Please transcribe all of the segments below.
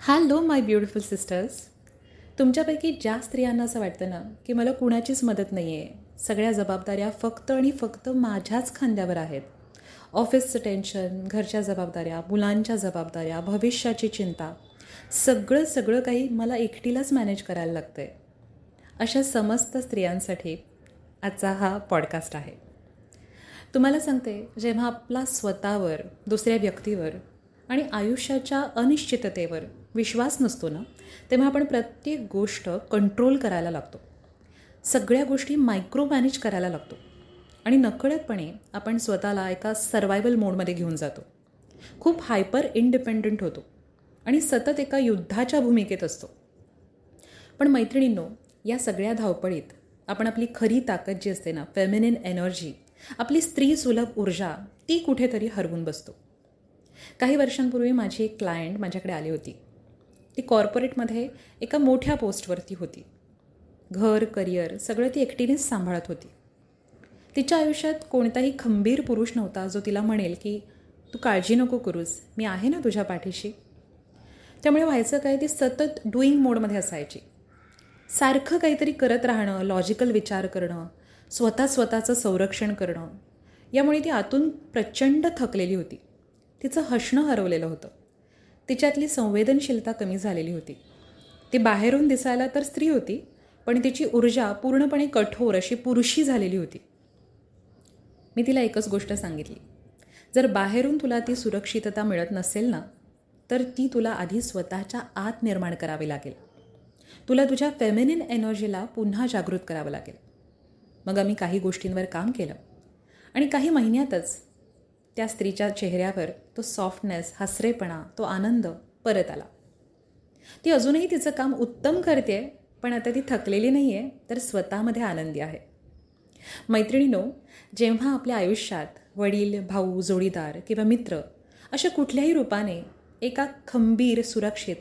Hello माय beautiful sisters. तुमच्यापैकी ज्या स्त्रियांना असं वाटतं ना की मला कुणाचीच मदत नाही आहे, सगळ्या जबाबदाऱ्या फक्त आणि फक्त माझ्याच खांद्यावर आहेत. ऑफिसचं टेन्शन, घरच्या जबाबदाऱ्या, मुलांच्या जबाबदाऱ्या, भविष्याची चिंता, सगळं सगळं काही मला एकटीलाच मॅनेज करायला लागतं आहे. अशा समस्त स्त्रियांसाठी आजचा हा पॉडकास्ट आहे. तुम्हाला सांगते, जेव्हा आपला स्वतःवर, दुसऱ्या व्यक्तीवर आणि आयुष्याच्या अनिश्चिततेवर विश्वास नसतो ना, तेव्हा आपण प्रत्येक गोष्ट कंट्रोल करायला लागतो. सगळ्या गोष्टी मायक्रो मॅनेज करायला लागतो आणि नकळतपणे आपण स्वतःला एका सर्वायवल मोडमध्ये घेऊन जातो. खूप हायपर इंडिपेंडंट होतो आणि सतत एका युद्धाच्या भूमिकेत असतो. पण मैत्रिणींनो, या सगळ्या धावपळीत आपण आपली खरी ताकद जी असते ना, फेमिनिन एनर्जी, आपली स्त्री सुलभ ऊर्जा, ती कुठेतरी हरवून बसतो. काही वर्षांपूर्वी माझी एक क्लायंट माझ्याकडे आली होती. ती कॉर्पोरेटमध्ये एका मोठ्या पोस्टवरती होती. घर, करिअर सगळं ती एकटीनेच सांभाळत होती. तिच्या आयुष्यात कोणताही खंबीर पुरुष नव्हता जो तिला म्हणेल की तू काळजी नको करूस, मी आहे ना तुझ्या पाठीशी. त्यामुळे व्हायचं काय, ती सतत डुईंग मोडमध्ये असायची. सारखं काहीतरी करत राहणं, लॉजिकल विचार करणं, स्वतःचं संरक्षण करणं, यामुळे ती आतून प्रचंड थकलेली होती. तिचं हसणं हरवलेलं होतं. तिच्यातली संवेदनशीलता कमी झालेली होती. ती बाहेरून दिसायला तर स्त्री होती, पण तिची ऊर्जा पूर्णपणे कठोर अशी पुरुषी झालेली होती. मी तिला एकच गोष्ट सांगितली, जर बाहेरून तुला ती सुरक्षितता मिळत नसेल ना, तर ती तुला आधी स्वतःच्या आत निर्माण करावी लागेल. तुला तुझ्या फेमिनिन एनर्जीला पुन्हा जागृत करावं लागेल. मग आम्ही काही गोष्टींवर काम केलं आणि काही महिन्यातच त्या स्त्रीच्या चेहऱ्यावर तो सॉफ्टनेस, हसरेपणा, तो आनंद परत आला. ती अजूनही तिचं काम उत्तम करते, पण आता ती थकलेली नाही आहे, तर स्वतःमध्ये आनंदी आहे. मैत्रिणींनो, जेव्हा आपल्या आयुष्यात वडील, भाऊ, जोडीदार किंवा मित्र अशा कुठल्याही रूपाने एका खंबीर, सुरक्षित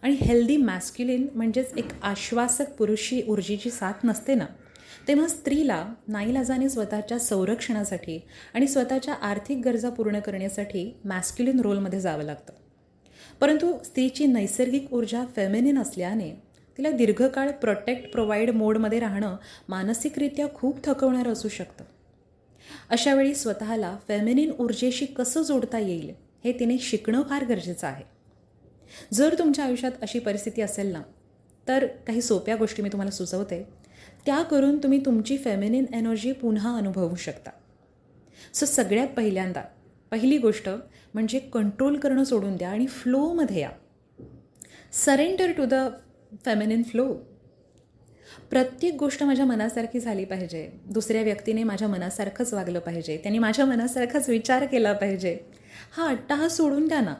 आणि हेल्दी मॅस्क्युलिन म्हणजेच एक आश्वासक पुरुषी ऊर्जेची साथ नसते ना, तेव्हा स्त्रीला नाईलाजाने स्वतःच्या संरक्षणासाठी आणि स्वतःच्या आर्थिक गरजा पूर्ण करण्यासाठी मॅस्क्युलिन रोलमध्ये जावं लागतं. परंतु स्त्रीची नैसर्गिक ऊर्जा फेमिनिन असल्याने तिला दीर्घकाळ प्रोवाईड मोडमध्ये राहणं मानसिकरित्या खूप थकवणारं असू शकतं. अशावेळी स्वतःला फेमिनिन ऊर्जेशी कसं जोडता येईल हे तिने शिकणं फार गरजेचं आहे. जर तुमच्या आयुष्यात अशी परिस्थिती असेल ना, तर काही सोप्या गोष्टी मी तुम्हाला सुचवते. त्या करून तुम्ही तुमची फेमिनिन एनर्जी पुन्हा अनुभवू शकता. सगळ्यात पहिली गोष्ट म्हणजे कंट्रोल करणं सोडून द्या आणि फ्लोमध्ये या. Surrender to the feminine flow. प्रत्येक गोष्ट माझ्या मनासारखी झाली पाहिजे, दुसऱ्या व्यक्तीने माझ्या मनासारखंच वागलं पाहिजे, त्यांनी माझ्या मनासारखाच विचार केला पाहिजे, हा अट्टाहास सोडून द्या ना.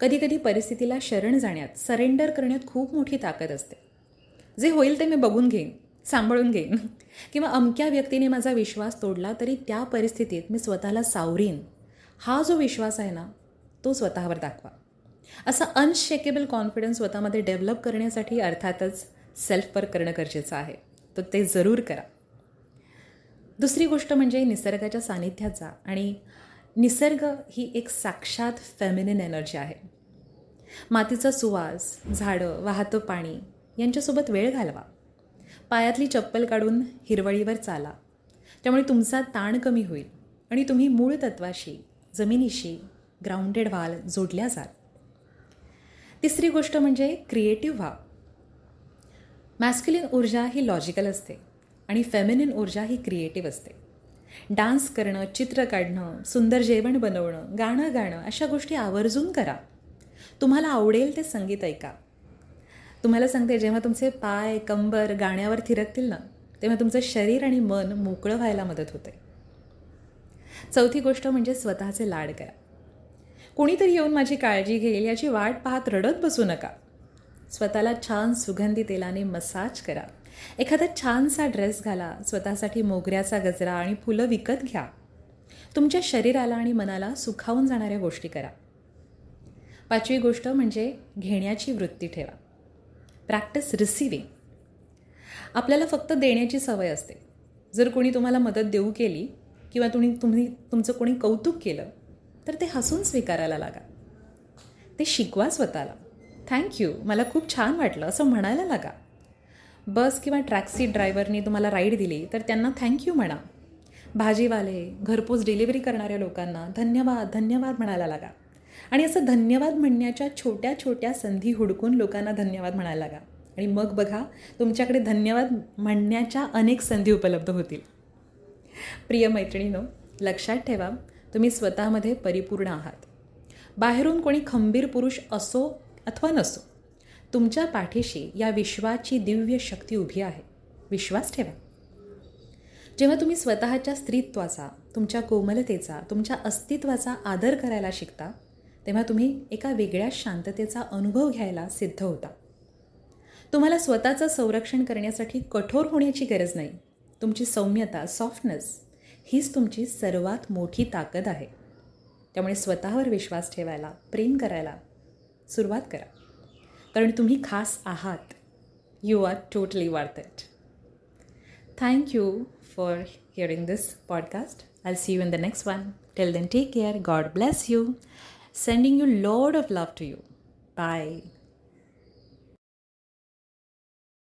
कधी परिस्थितीला शरण जाण्यात, सरेंडर करण्यात खूप मोठी ताकद असते. जे होईल ते मी बघून घेईन, सांभाळून घेईन, किंवा अमक्या व्यक्तीने माझा विश्वास तोडला तरी त्या परिस्थितीत मी स्वतःला सावरीन, हा जो विश्वास आहे ना, तो स्वतःवर दाखवा. असा अनशेकेबल कॉन्फिडन्स स्वतःमध्ये डेव्हलप करण्यासाठी अर्थातच सेल्फ वर्क करणं गरजेचं आहे. तर ते जरूर करा. दुसरी गोष्ट म्हणजे निसर्गाच्या सानिध्यात जा. आणि निसर्ग ही एक साक्षात फेमिनिन एनर्जी आहे. मातीचा सुवास, झाडं, वाहतं पाणी यांच्यासोबत वेळ घालवा. पायातली चप्पल काढून हिरवळीवर चाला. त्यामुळे तुमचा ताण कमी होईल आणि तुम्ही मूळ तत्वाशी, जमिनीशी ग्राउंडेड व्हाल, जोडल्या जाल. तिसरी गोष्ट म्हणजे क्रिएटिव्ह व्हा. मॅस्क्युलिन ऊर्जा ही लॉजिकल असते आणि फेमिनिन ऊर्जा ही क्रिएटिव्ह असते. डान्स करणं, चित्र काढणं, सुंदर जेवण बनवणं, गाणं गाणं अशा गोष्टी आवर्जून करा. तुम्हाला आवडेल ते संगीत ऐका. तुम्हाला सांगते, जेव्हा तुमचे पाय, कंबर गाण्यावर थिरकतील ना, तेव्हा तुमचं शरीर आणि मन मोकळं व्हायला मदत होते. चौथी गोष्ट म्हणजे स्वतःचे लाड करा. कोणीतरी येऊन माझी काळजी घेईल याची वाट पाहत रडत बसू नका. स्वतःला छान सुगंधी तेलाने मसाज करा. एखादा छानसा ड्रेस घाला. स्वतःसाठी मोगऱ्याचा गजरा आणि फुलं विकत घ्या. तुमच्या शरीराला आणि मनाला सुखावून जाणाऱ्या गोष्टी करा. पाचवी गोष्ट म्हणजे घेण्याची वृत्ती ठेवा. Practice receiving. आपल्याला फक्त देण्याची सवय असते. जर कोणी तुम्हाला मदत देऊ केली किंवा तुमचं कोणी कौतुक केलं तर ते हसून स्वीकारायला लागा. ते शिकवा स्वतःला. थँक्यू, मला खूप छान वाटलं असं म्हणायला लागा. बस किंवा टॅक्सी ड्रायव्हरनी तुम्हाला राईड दिली तर त्यांना थँक्यू म्हणा. भाजीवाले, घरपोच डिलिव्हरी करणाऱ्या लोकांना धन्यवाद धन्यवाद म्हणायला लागा. आणि असं धन्यवाद म्हणण्याच्या छोट्या छोट्या संधी हुडकून लोकांना धन्यवाद म्हणायला लागा. आणि मग बघा, तुमच्याकडे धन्यवाद म्हणण्याच्या अनेक संधी उपलब्ध होतील. प्रिय मैत्रिणींनो, लक्षात ठेवा, तुम्ही स्वतःमध्ये परिपूर्ण आहात. बाहेरून कोणी खंबीर पुरुष असो अथवा नसो, तुमच्या पाठीशी या विश्वाची दिव्य शक्ती उभी आहे. विश्वास ठेवा. जेव्हा तुम्ही स्वतःच्या स्त्रीत्वाचा, तुमच्या कोमलतेचा, तुमच्या अस्तित्वाचा आदर करायला शिकता, तेव्हा तुम्ही एका वेगळ्या शांततेचा अनुभव घ्यायला सिद्ध होता. तुम्हाला स्वतःचं संरक्षण करण्यासाठी कठोर होण्याची गरज नाही. तुमची सौम्यता, सॉफ्टनेस हीच तुमची सर्वात मोठी ताकद आहे. त्यामुळे स्वतःवर विश्वास ठेवायला, प्रेम करायला सुरुवात करा. कारण तुम्ही खास आहात. You are totally worth it. Thank you for hearing this podcast. I'll see you in the next one. Till then, take care. God bless you. Sending you a lot of love to you. Bye.